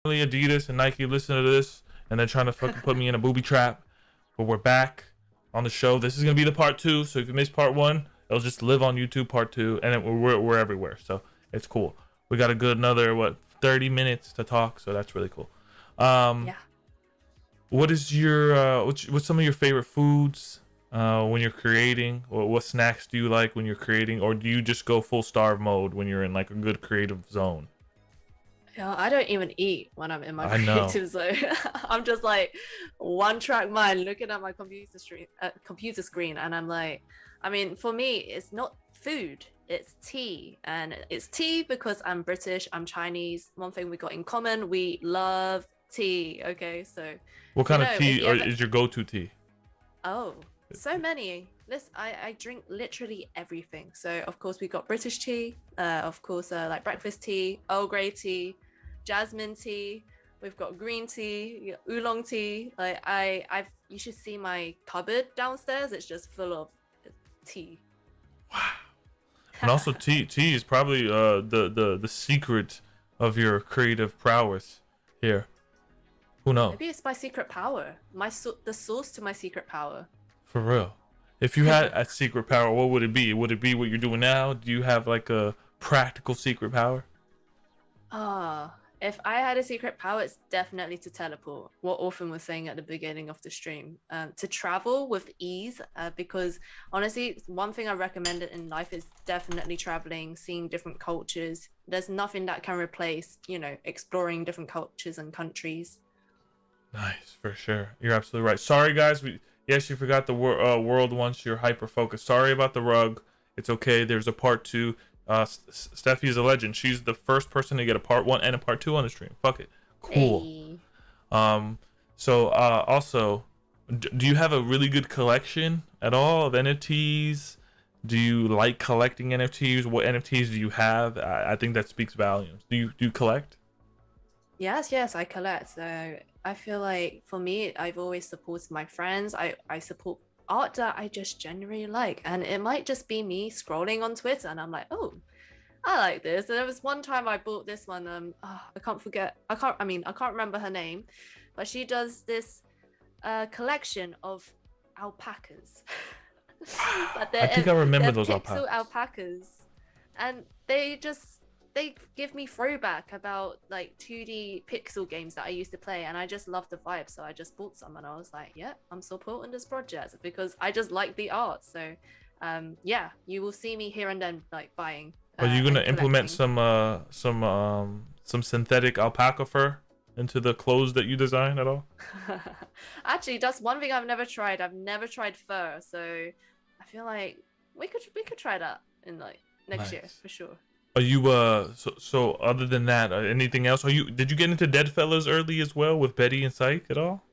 Adidas and Nike listen to this and they're trying to fucking put me in a booby trap. But we're back on the show. This is gonna be the part 2. So if you missed part 1, it'll just live on YouTube part 2, and we're everywhere. So it's cool. We got a good another 30 minutes to talk. So that's really cool. Yeah. What is your what's some of your favorite foods when you're creating? What snacks do you like when you're creating, or do you just go full starve mode when you're in like a good creative zone? Yeah, I don't even eat when I'm in my I know. creative zone. I'm just like one track mind looking at my computer screen, and I'm like, I mean, for me, it's not food, it's tea. And it's tea because I'm British, I'm Chinese. One thing we got in common, we love tea. Okay, so What kind of tea is your go-to tea? Oh, so many. Listen, I drink literally everything. So of course we got British tea, of course like breakfast tea, Earl Grey tea, jasmine tea. We've got green tea, oolong tea. Like you should see my cupboard downstairs. It's just full of tea. Wow. And also tea is probably the secret of your creative prowess here. Who knows? Maybe it's my secret power. The source to my secret power. For real. If you had a secret power, what would it be? Would it be what you're doing now? Do you have like a practical secret power? If I had a secret power, it's definitely to teleport. What Orphan was saying at the beginning of the stream, to travel with ease. Because honestly, one thing I recommend in life is definitely traveling, seeing different cultures. There's nothing that can replace, exploring different cultures and countries. Nice, for sure. You're absolutely right. Sorry, guys. Yes, you forgot the world once you're hyper focused. Sorry about the rug. It's okay. There's a part 2. Steffi is a legend. She's the first person to get a part 1 and a part 2 on the stream. Fuck it. Cool. Hey. Also, do you have a really good collection at all of NFTs? Do you like collecting NFTs? What NFTs do you have? I think that speaks volumes. Do you collect? Yes, I collect. So I feel like for me, I've always supported my friends. I support art that I just genuinely like, and it might just be me scrolling on Twitter and I'm like, oh, I like this. And there was one time I bought this one. I can't remember her name, but she does this collection of alpacas. But I think I remember those alpacas, and they give me throwback about like 2D pixel games that I used to play, and I just love the vibe. So I just bought some, and I was like, yeah, I'm supporting this project because I just like the art. So yeah, you will see me here and then like buying. Are you gonna implement some synthetic alpaca fur into the clothes that you design at all? Actually, that's one thing I've never tried. I've never tried fur, so I feel like we could try that in like next year for sure. Are you so other than that, anything else? Did you get into Deadfellas early as well with Betty and Psych at all?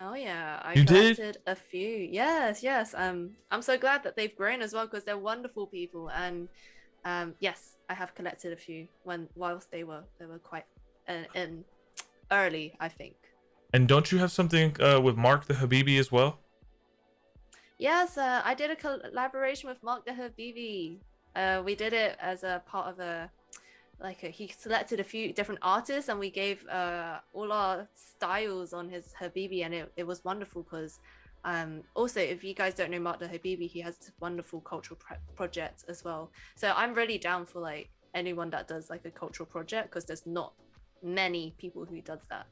Oh yeah, I collected a few. Yes. I'm so glad that they've grown as well because they're wonderful people. And yes, I have collected a few whilst they were quite in early, I think. And don't you have something with Mark the Habibi as well? Yes, I did a collaboration with Mark the Habibi. We did it as a part of he selected a few different artists, and we gave all our styles on his Habibi, and it was wonderful because also, if you guys don't know Mark the Habibi, he has wonderful cultural projects as well. So I'm really down for like anyone that does like a cultural project because there's not many people who does that.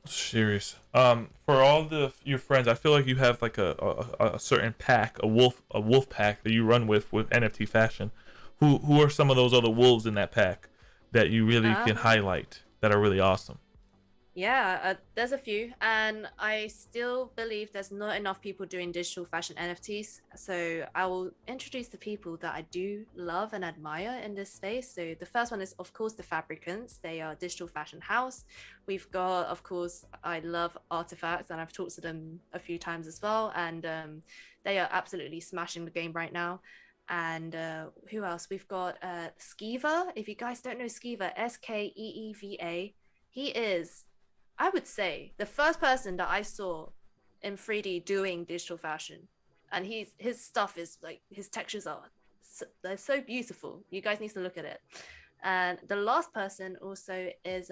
Serious. For all your friends, I feel like you have like a certain pack, a wolf pack that you run with NFT fashion. Who are some of those other wolves in that pack that you really can highlight that are really awesome? Yeah, there's a few, and I still believe there's not enough people doing digital fashion NFTs. So I will introduce the people that I do love and admire in this space. So the first one is, of course, the Fabricants. They are a digital fashion house. We've got, of course, I love Artifacts, and I've talked to them a few times as well. And they are absolutely smashing the game right now. And who else? We've got Skiva. If you guys don't know Skiva, Skeeva, he is, I would say, the first person that I saw in 3D doing digital fashion, and his stuff is like, his textures are they're so beautiful. You guys need to look at it. And the last person also is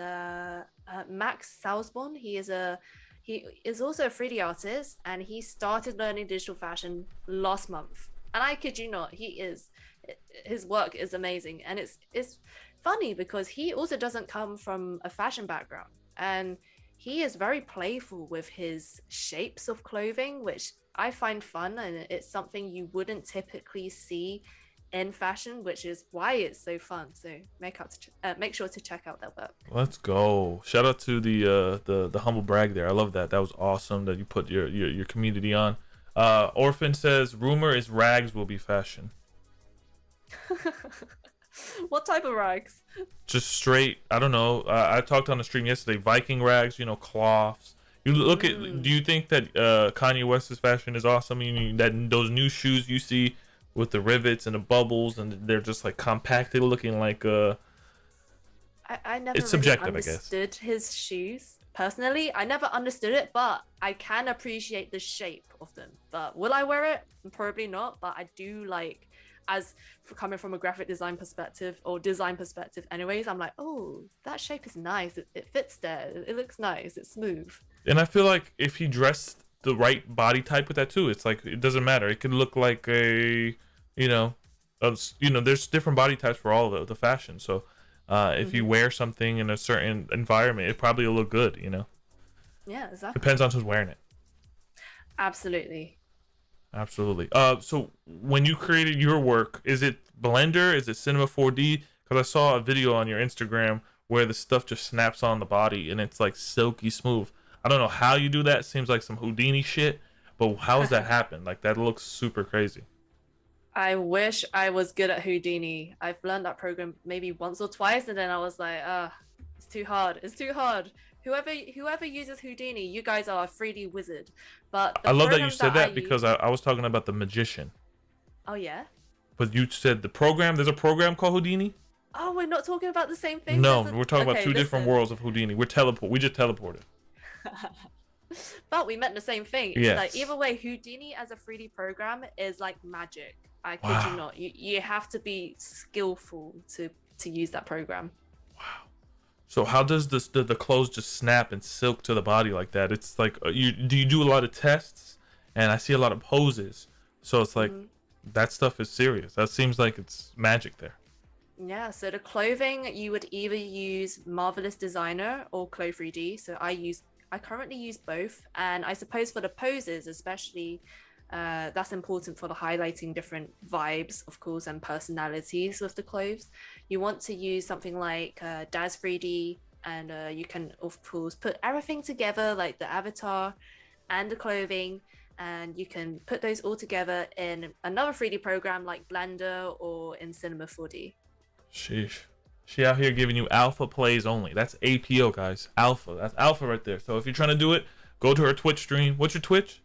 Max Salzborn. He is also a 3D artist, and he started learning digital fashion last month. And I kid you not, his work is amazing. And it's funny because he also doesn't come from a fashion background, and he is very playful with his shapes of clothing, which I find fun, and it's something you wouldn't typically see in fashion, which is why it's so fun. So make sure to check out that work. Let's go. Shout out to the humble brag there. I love that. That was awesome that you put your community on. Orphan says rumor is rags will be fashion. What type of rags? Just straight. I don't know. I talked on the stream yesterday. Viking rags. You know, cloths. You look at. Do you think that Kanye West's fashion is awesome? I mean, that those new shoes you see with the rivets and the bubbles, and they're just like compacted, looking like I never it's subjective, really understood his shoes personally. I never understood it, but I can appreciate the shape of them. But will I wear it? Probably not. But I do like, as coming from a graphic design perspective or design perspective anyways, I'm like, oh, that shape is nice. It fits there. It looks nice. It's smooth. And I feel like if he dressed the right body type with that too, it's like it doesn't matter. It could look like there's different body types for all the fashion. So if you wear something in a certain environment, it probably will look good. Yeah, exactly. Depends on who's wearing it. Absolutely. So when you created your work, is it Blender? Is it Cinema 4D? Because I saw a video on your Instagram where the stuff just snaps on the body and it's like silky smooth. I don't know how you do that. Seems like some Houdini shit, but how does that happen? Like, that looks super crazy. I wish I was good at Houdini. I've learned that program maybe once or twice, and then I was like, it's too hard. It's too hard. Whoever uses Houdini, you guys are a 3D wizard. But I love that you said that because I was talking about the magician. Oh, yeah? But you said the program. There's a program called Houdini? Oh, we're not talking about the same thing? No, we're talking about two different worlds of Houdini. We just teleported. But we meant the same thing. Yes. Like, either way, Houdini as a 3D program is like magic. I kid you not. You have to be skillful to use that program. Wow. So how does the clothes just snap and silk to the body like that? It's like do you do a lot of tests? And I see a lot of poses. So it's like that stuff is serious. That seems like it's magic there. Yeah, so the clothing, you would either use Marvelous Designer or Clo 3D. So I currently use both, and I suppose for the poses especially, that's important for the highlighting different vibes, of course, and personalities with the clothes. You want to use something like Daz 3D, and you can of course put everything together, like the avatar and the clothing, and you can put those all together in another 3D program like Blender or in Cinema 4D. Sheesh. She out here giving you alpha plays only. That's APO, guys. Alpha. That's alpha right there. So if you're trying to do it, go to her Twitch stream. What's your Twitch?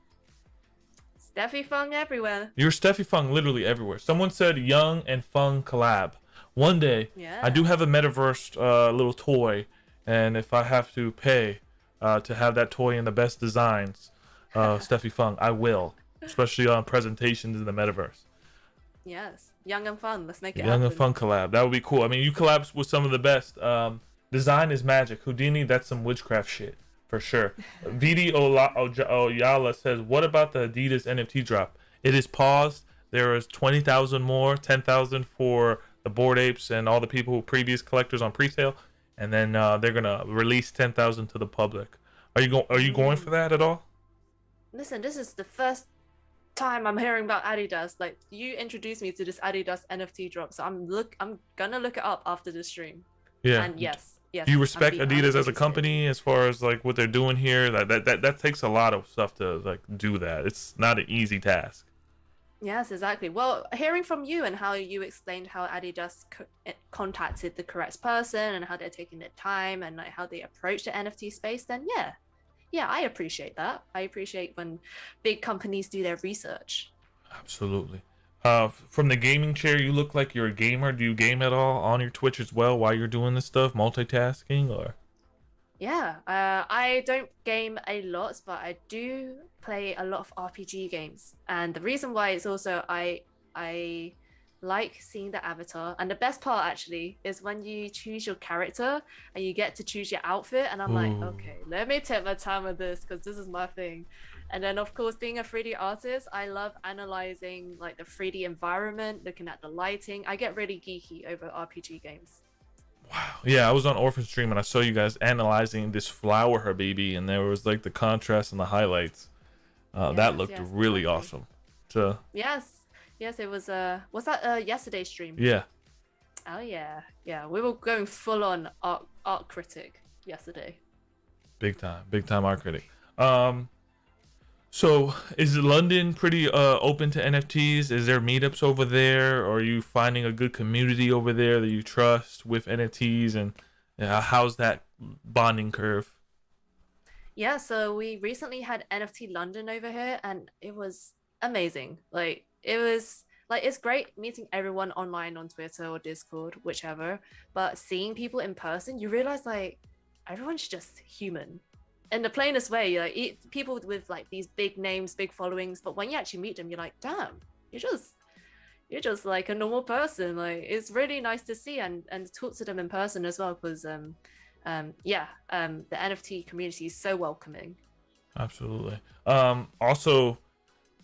Stephy Fung everywhere. You're Stephy Fung literally everywhere. Someone said Young and Fung collab. One day, I do have a Metaverse little toy, and if I have to pay to have that toy in the best designs, Steffi Fung, I will, especially on presentations in the Metaverse. Yes, Young and Fun. Let's make it Young happen. and Fun collab. That would be cool. I mean, you collabs with some of the best. Design is magic. Houdini, that's some witchcraft shit for sure. VD Oyala says, "What about the Adidas NFT drop? It is paused. There is 20,000 more, 10,000 for the Bored Apes and all the people who previous collectors on pre-sale, and then they're gonna release 10,000 to the public. Are you going for that at all?" Listen, this is the first time I'm hearing about Adidas. Like, you introduced me to this Adidas NFT drop, so I'm gonna look it up after the stream. Yeah. And yes. Do you respect Adidas as a company as far as like what they're doing here? That takes a lot of stuff to like do that. It's not an easy task. Yes, exactly. Well, hearing from you and how you explained how Adidas contacted the correct person and how they're taking their time and like how they approach the NFT space, then yeah, I appreciate that. I appreciate when big companies do their research. Absolutely. From the gaming chair, you look like you're a gamer. Do you game at all on your Twitch as well while you're doing this stuff, multitasking, or? Yeah, I don't game a lot, but I do play a lot of RPG games. And the reason why is also I like seeing the avatar. And the best part actually is when you choose your character and you get to choose your outfit. And I'm like, Ooh. okay, let me take my time with this because this is my thing. And then of course, being a 3D artist, I love analyzing like the 3D environment, looking at the lighting. I get really geeky over RPG games. Wow. Yeah, I was on Orphan Stream and I saw you guys analyzing this flower, her baby, and there was like the contrast and the highlights. That Yes, looked yes, really exactly. awesome. So Yes, it was that yesterday's stream? yeah, Oh yeah, we were going full on art critic yesterday. big time art critic. Um, so is London pretty open to NFTs? Is there meetups over there? Or are you finding a good community over there that you trust with NFTs? And how's that bonding curve? Yeah, so we recently had NFT London over here and it was amazing. Like it was like it's great meeting everyone online on Twitter or Discord, whichever, but seeing people in person, you realize like everyone's just human. In the plainest way, like people with like these big names, big followings, but when you actually meet them, you're like, damn, you're just like a normal person. Like it's really nice to see and talk to them in person as well because the NFT community is so welcoming. Absolutely. Also,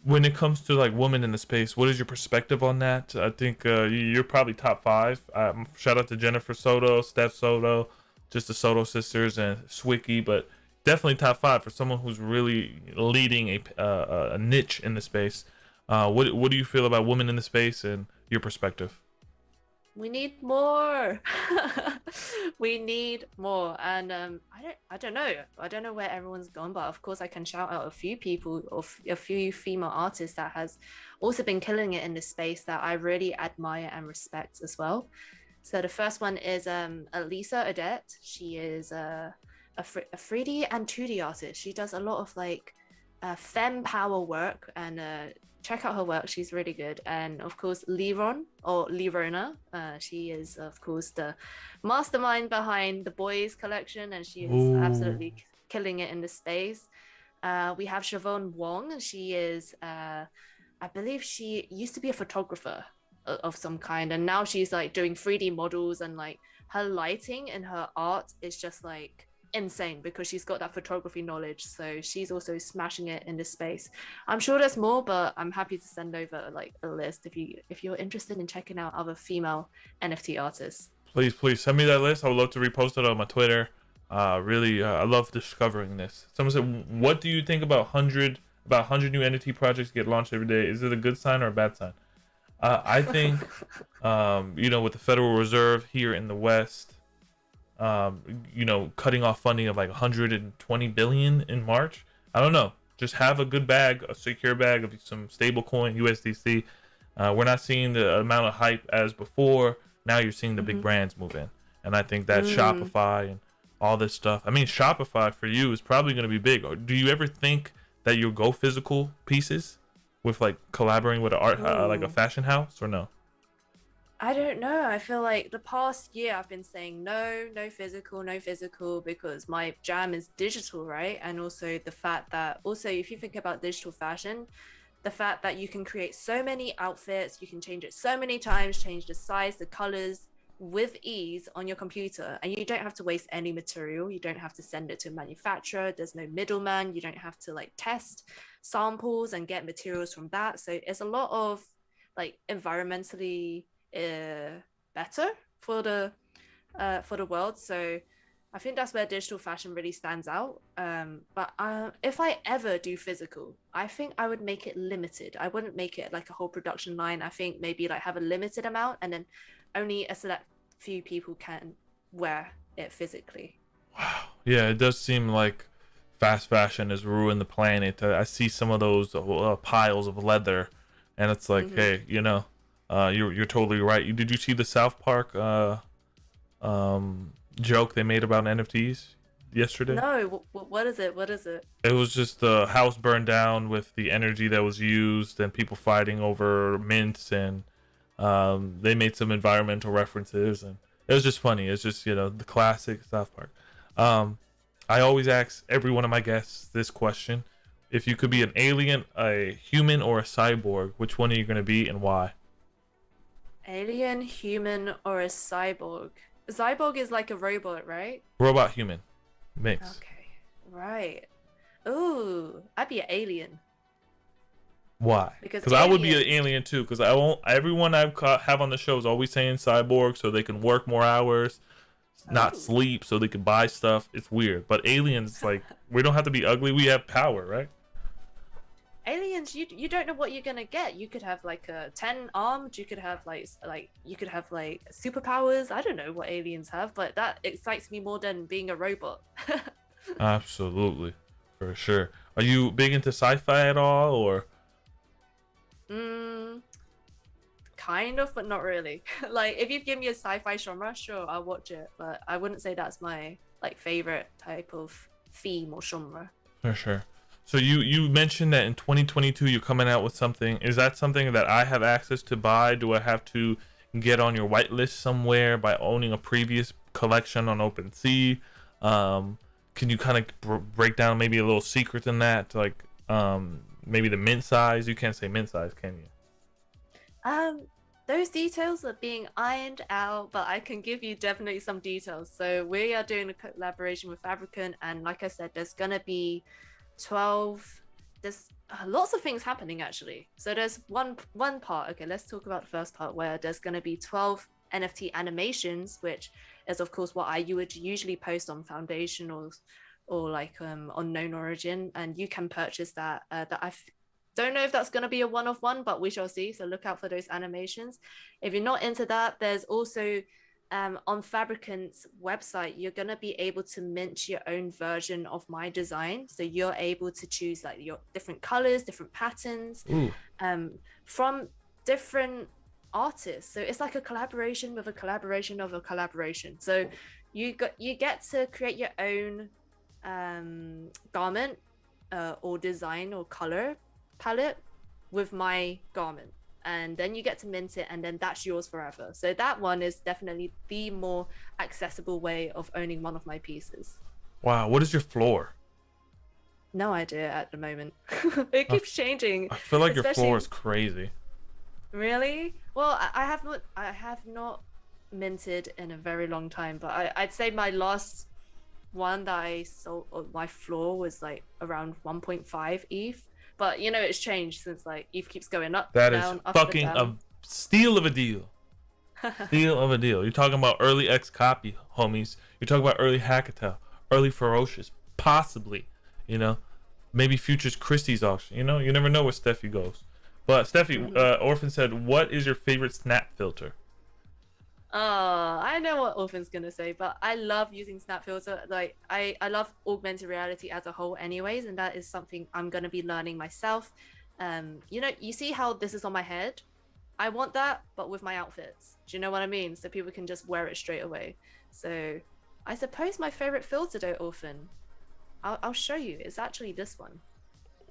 when it comes to like women in the space, what is your perspective on that? I think you're probably top five. Shout out to Jennifer Soto, Steph Soto, just the Soto sisters, and Swicky, but definitely top five for someone who's really leading a niche in the space. What do you feel about women in the space and your perspective? We need more. We need more. And I don't know where everyone's gone, but of course I can shout out a few people or a few female artists that has also been killing it in this space that I really admire and respect as well. So the first one is Elisa Odette. She is a 3D and 2D artist. She does a lot of like femme power work and check out her work. She's really good. And of course, Liron or Lirona. She is, of course, the mastermind behind the Boys collection, and she is Ooh. absolutely killing it in the space. We have Siobhan Wong. She is, I believe, she used to be a photographer of some kind, and now she's like doing 3D models, and like her lighting and her art is just like insane because she's got that photography knowledge. So she's also smashing it in this space. I'm sure there's more, but I'm happy to send over like a list if you're interested in checking out other female NFT artists. Please send me that list. I would love to repost it on my Twitter. Really, I love discovering this. Someone said, "What do you think about 100 new NFT projects get launched every day? Is it a good sign or a bad sign?" I think, with the Federal Reserve here in the West, cutting off funding of like 120 billion in March. I don't know. Just have a good bag, a secure bag of some stable coin USDC. We're not seeing the amount of hype as before. Now you're seeing the big Mm-hmm. brands move in, and I think that Mm. Shopify and all this stuff. I mean, Shopify for you is probably going to be big. Or do you ever think that you'll go physical pieces with like collaborating with an art, like a Ooh. fashion house, or no? I don't know. I feel like the past year I've been saying no, no physical, because my jam is digital, right? And also the fact that also if you think about digital fashion, the fact that you can create so many outfits, you can change it so many times, change the size, the colors with ease on your computer, and you don't have to waste any material. You don't have to send it to a manufacturer. There's no middleman. You don't have to like test samples and get materials from that. So it's a lot of like environmentally better for the world. So I think that's where digital fashion really stands out. But if I ever do physical, I think I would make it limited. I wouldn't make it like a whole production line. I think maybe like have a limited amount, and then only a select few people can wear it physically. Wow. Yeah, it does seem like fast fashion has ruined the planet. I see some of those piles of leather, and it's like, Mm-hmm. hey, you're totally right. Did you see the South Park joke they made about NFTs yesterday? No, what is it? What is it? It was just the house burned down with the energy that was used and people fighting over mints, and they made some environmental references, and it was just funny. It's just the classic South Park. I always ask every one of my guests this question: if you could be an alien, a human, or a cyborg, which one are you going to be and why? Alien, human, or a cyborg? A cyborg is like a robot, right? Robot human mix. Okay, right. Ooh, I'd be an alien Why? because Because I would be an alien too. Because I won't. Everyone have on the show is always saying cyborg so they can work more hours, not Oh. sleep so they can buy stuff. It's weird. But aliens, like, we don't have to be ugly. We have power, right? Aliens, you don't know what you're gonna get. You could have like a 10 armed. You could have you could have like superpowers. I don't know what aliens have, but that excites me more than being a robot. Absolutely, for sure. Are you big into sci-fi at all, or? mm, kind of, but not really. Like if you give me a sci-fi genre, sure, I'll watch it, but I wouldn't say that's my like favorite type of theme or genre. For sure. So you mentioned that in 2022 you're coming out with something. Is that something that I have access to buy? Do I have to get on your whitelist somewhere by owning a previous collection on OpenSea? Can you kind of break down maybe a little secret in that, like maybe the mint size? You can't say mint size, can you? Those details are being ironed out, but I can give you definitely some details. So we are doing a collaboration with Fabricant, and like I said, there's gonna be 12. There's lots of things happening actually. So there's one part. Okay, let's talk about the first part where there's gonna be 12 NFT animations, which is of course what you would usually post on Foundation or like Unknown Origin, and you can purchase that. That I don't know if that's going to be a one-of-one, but we shall see. So look out for those animations. If you're not into that, there's also on Fabricant's website, you're going to be able to mint your own version of my design. So you're able to choose like your different colors, different patterns from different artists. So it's like a collaboration with a collaboration of a collaboration. So you get to create your own garment or design or color palette with my garment, and then you get to mint it, and then that's yours forever. So that one is definitely the more accessible way of owning one of my pieces. Wow, what is your floor? No idea at the moment. It keeps changing. I feel like your especially... floor is crazy. Really? Well, I have not minted in a very long time, but I'd say my last one that I sold, my floor was like around 1.5 ETH. But you know, it's changed since like ETH keeps going up. That down, is up, fucking down. a steal of a deal. Steal of a deal. You're talking about early X copy, homies. You're talking about early Hackatel, early Ferocious, possibly. You know, maybe Futures Christie's auction. You know, you never know where Steffi goes. But Steffi, Orphan said, "What is your favorite snap filter?" I know what Orphan's gonna say, but I love using Snap Filter. Like I love augmented reality as a whole anyways, and that is something I'm gonna be learning myself. You know, you see how this is on my head? I want that, but with my outfits. Do you know what I mean? So people can just wear it straight away. So I suppose my favorite filter though, Orphan, I'll show you. It's actually this one.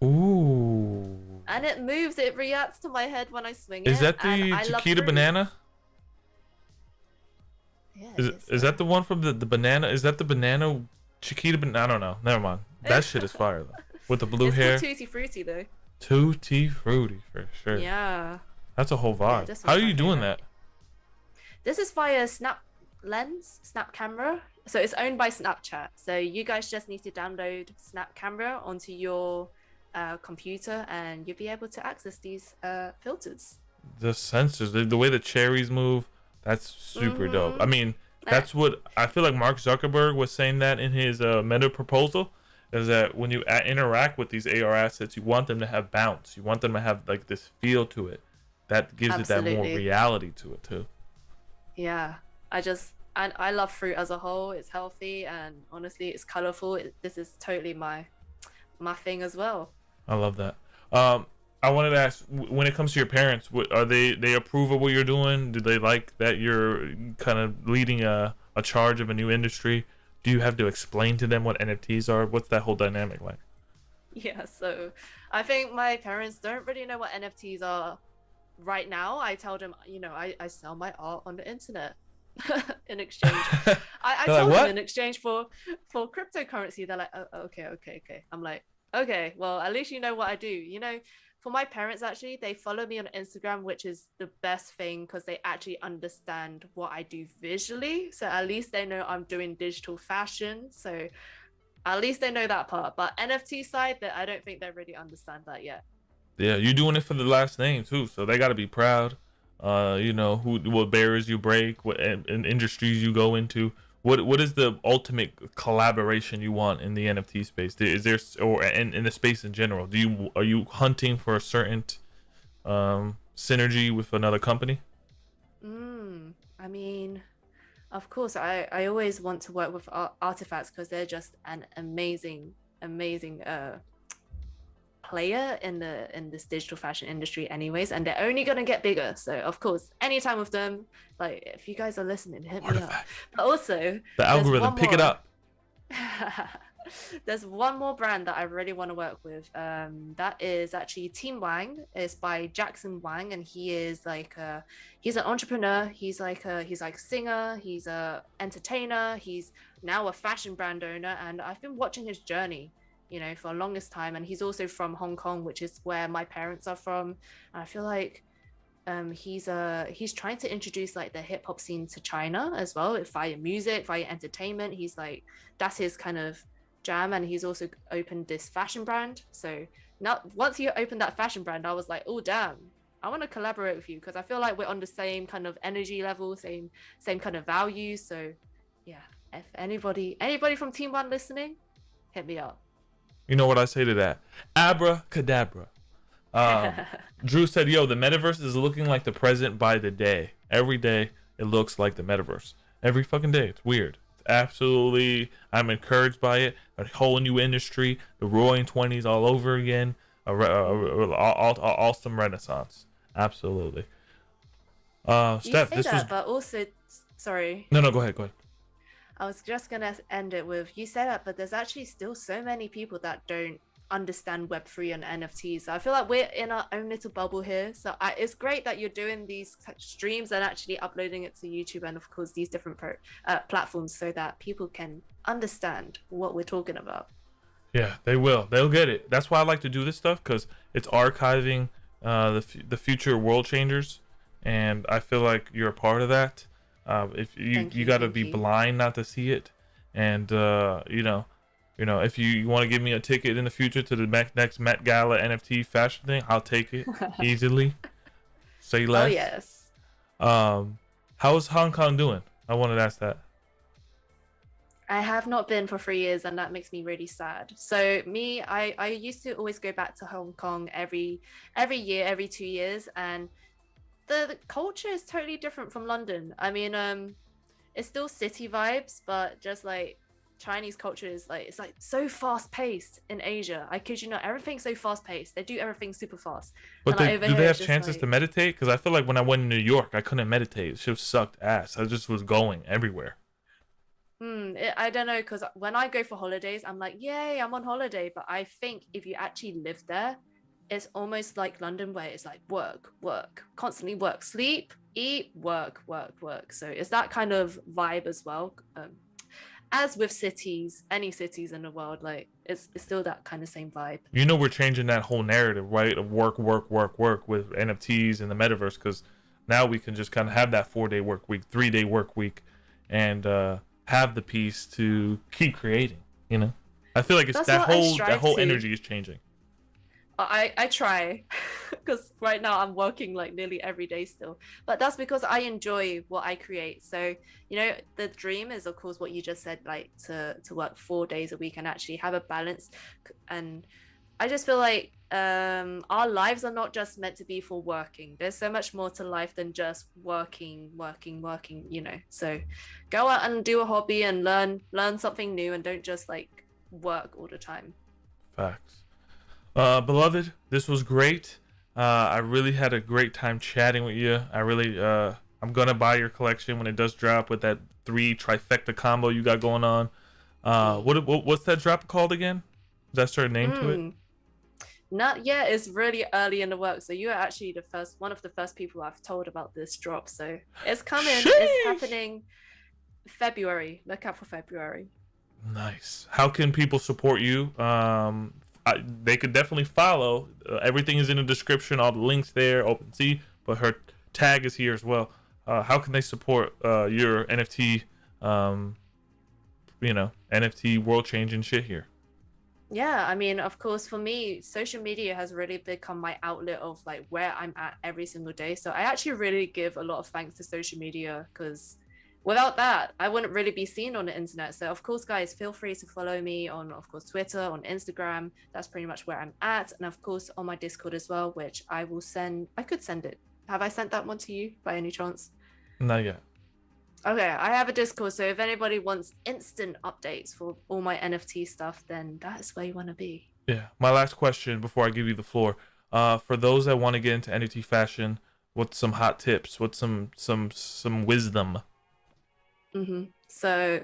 Ooh. And it moves, it reacts to my head when I swing Is it. that the Chiquita banana? Yeah, is that the one from the banana? Is that the banana Chiquita banana? I don't know. Never mind. That shit is fire though. With the blue hair. It's Tutti Frutti though. Tutti Frutti for sure. Yeah. That's a whole vibe. Yeah, how are you doing that? This is via Snap Lens, Snap Camera. So it's owned by Snapchat. So you guys just need to download Snap Camera onto your computer, and you'll be able to access these filters. The sensors, the way the cherries move. That's super dope. I mean, that's what I feel like Mark Zuckerberg was saying that in his meta proposal, is that when you interact with these AR assets, you want them to have bounce. You want them to have like this feel to it. That gives it that more reality to it too. Yeah, I love fruit as a whole. It's healthy and honestly, it's colorful. This is totally my thing as well. I love that. I wanted to ask, when it comes to your parents, are they approve of what you're doing? Do they like that you're kind of leading a charge of a new industry? Do you have to explain to them what NFTs are? What's that whole dynamic like? Yeah, so I think my parents don't really know what NFTs are right now. I tell them, you know, I sell my art on the internet in exchange. I told them in exchange for cryptocurrency. They're like, oh, okay. I'm like, okay, well, at least you know what I do. You know, for my parents, actually, they follow me on Instagram, which is the best thing because they actually understand what I do visually. So at least they know I'm doing digital fashion. So at least they know that part. But NFT side, that I don't think they really understand that yet. Yeah, you're doing it for the last name too, so they got to be proud. You know, what barriers you break, what and industries you go into. What is the ultimate collaboration you want in the NFT space? Is there, or in the space in general? Are you hunting for a certain synergy with another company? I mean, of course, I always want to work with artifacts because they're just an amazing player in this digital fashion industry anyways, and they're only gonna get bigger. So of course, anytime with them, like if you guys are listening, hit me up. But also the algorithm, pick it up. There's one more brand that I really want to work with. That is actually Team Wang. It's by Jackson Wang, and he is like he's an entrepreneur. He's like singer. He's a entertainer. He's now a fashion brand owner, and I've been watching his journey, you know, for the longest time. And he's also from Hong Kong, which is where my parents are from. And I feel like he's trying to introduce like the hip hop scene to China as well, via music, via entertainment. He's like, that's his kind of jam. And he's also opened this fashion brand. So now once he opened that fashion brand, I was like, oh damn, I want to collaborate with you because I feel like we're on the same kind of energy level, same kind of values. So yeah, if anybody from Team One listening, hit me up. You know what I say to that? Abracadabra. Drew said, yo, the metaverse is looking like the present by the day. Every day it looks like the metaverse. Every fucking day. It's weird. It's absolutely, I'm encouraged by it. A whole new industry. The roaring 20s all over again. Awesome renaissance. Absolutely. Steph, this was... But also, sorry. No, go ahead. I was just gonna end it with, you say that, but there's actually still so many people that don't understand Web3 and NFTs. So I feel like we're in our own little bubble here. So it's great that you're doing these streams and actually uploading it to YouTube and of course these different platforms so that people can understand what we're talking about. Yeah, they will. They'll get it. That's why I like to do this stuff, because it's archiving the future world changers, and I feel like you're a part of that. If you got to be blind not to see it, and you know, if you want to give me a ticket in the future to the next Met Gala NFT fashion thing, I'll take it easily. Say less. Oh yes. How's Hong Kong doing? I wanted to ask that. I have not been for 3 years, and that makes me really sad. So me, I used to always go back to Hong Kong every year, every 2 years, and the culture is totally different from London. I mean, it's still city vibes, but just like Chinese culture is like, it's like so fast paced in Asia. I kid you not, everything's so fast paced. They do everything super fast. But do they have chances to meditate? Because I feel like when I went to New York, I couldn't meditate. It just sucked ass. I just was going everywhere. I don't know, because when I go for holidays, I'm like, yay, I'm on holiday. But I think if you actually live there, it's almost like London, where it's like work, constantly work, sleep, eat, work. So it's that kind of vibe as well. As with cities, any cities in the world, like it's still that kind of same vibe. You know, we're changing that whole narrative, right? Of work with NFTs and the metaverse, because now we can just kind of have that 4-day work week, 3-day work week, and have the peace to keep creating. You know, I feel like it's that whole energy is changing. I try, because right now I'm working like nearly every day still, but that's because I enjoy what I create. So, you know, the dream is of course what you just said, like to work 4 days a week and actually have a balance. And I just feel like our lives are not just meant to be for working. There's so much more to life than just working, you know. So go out and do a hobby and learn something new, and don't just like work all the time. Facts. Beloved, this was great. I really had a great time chatting with you. I'm gonna buy your collection when it does drop, with that 3 trifecta combo you got going on. What's that drop called again? Is that certain name to it? Not yet. It's really early in the work, so you are actually one of the first people I've told about this drop. So it's coming. Sheesh. It's happening February. Look out for February. Nice. How can people support you? they could definitely follow. Everything is in the description, all the links there, OpenSea, but her tag is here as well. How can they support your NFT, NFT world changing shit here? Yeah, I mean, of course, for me, social media has really become my outlet of like where I'm at every single day. So I actually really give a lot of thanks to social media, because without that, I wouldn't really be seen on the internet. So of course, guys, feel free to follow me on, of course, Twitter, on Instagram. That's pretty much where I'm at. And of course, on my Discord as well, which I will send. I could send it. Have I sent that one to you by any chance? Not yet. Okay, I have a Discord, so if anybody wants instant updates for all my NFT stuff, then that's where you want to be. Yeah. My last question before I give you the floor. For those that want to get into NFT fashion, what's some hot tips? What's some wisdom? So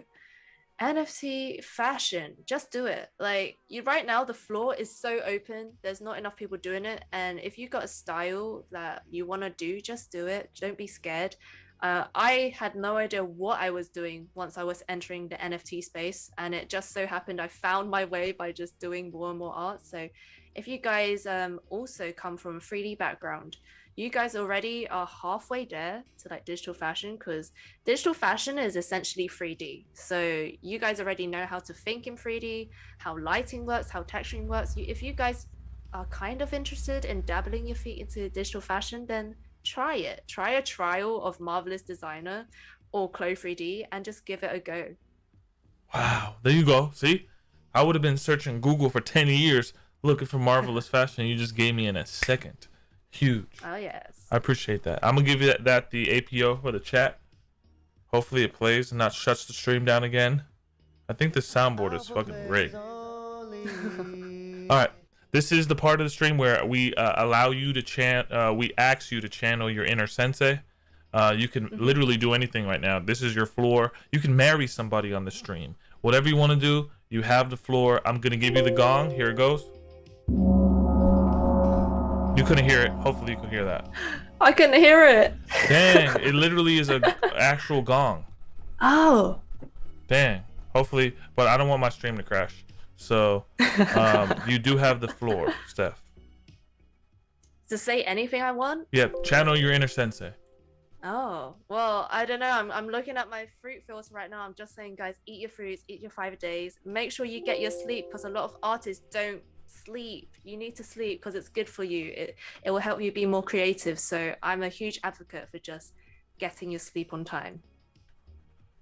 NFT fashion, just do it. Like, you right now, the floor is so open. There's not enough people doing it. And if you got a style that you want to do, just do it. Don't be scared. I had no idea what I was doing once I was entering the NFT space, and it just so happened I found my way by just doing more and more art. So if you guys also come from a 3D background, you guys already are halfway there to like digital fashion, because digital fashion is essentially 3D. So you guys already know how to think in 3D, how lighting works, how texturing works. If you guys are kind of interested in dabbling your feet into digital fashion, then try it. Try a trial of Marvelous Designer or Chloe 3D and just give it a go. Wow, there you go. See, I would have been searching Google for 10 years looking for Marvelous Fashion. You just gave me in a second. Huge. Oh yes, I appreciate that. I'm gonna give you that the APO for the chat. Hopefully it plays and not shuts the stream down again. I think the soundboard is fucking rigged. All right. This is the part of the stream where we allow you to chant. We ask you to channel your inner sensei. You can literally do anything right now. This is your floor. You can marry somebody on the stream. Whatever you want to do, you have the floor. I'm going to give you the gong. Here it goes. You couldn't hear it. Hopefully you could hear that. I couldn't hear it. Dang, it literally is an actual gong. Oh. Dang. Hopefully, but I don't want my stream to crash. So you do have the floor, Steph. To say anything I want? Yep, channel your inner sensei. Oh, well, I don't know. I'm looking at my fruit filter right now. I'm just saying, guys, eat your fruits, eat your 5 days. Make sure you get your sleep, because a lot of artists don't sleep. You need to sleep because it's good for you. It will help you be more creative. So I'm a huge advocate for just getting your sleep on time.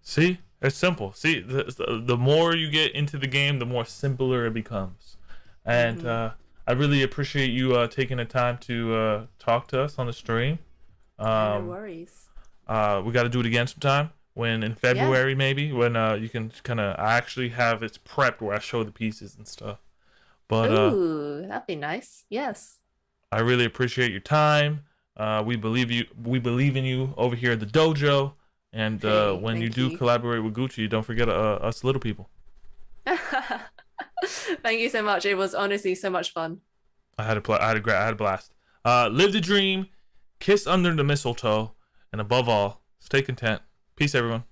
See, it's simple. See, the more you get into the game, the more simpler it becomes. And I really appreciate you taking the time to talk to us on the stream. No worries. We got to do it again sometime. When in February, maybe, when you can kind of. I actually have it prepped where I show the pieces and stuff. But ooh, that'd be nice. Yes. I really appreciate your time. We believe you. We believe in you over here at the dojo. And when you do collaborate with Gucci, don't forget us little people. Thank you so much. It was honestly so much fun. I had a blast. Live the dream, kiss under the mistletoe, and above all, stay content. Peace, everyone.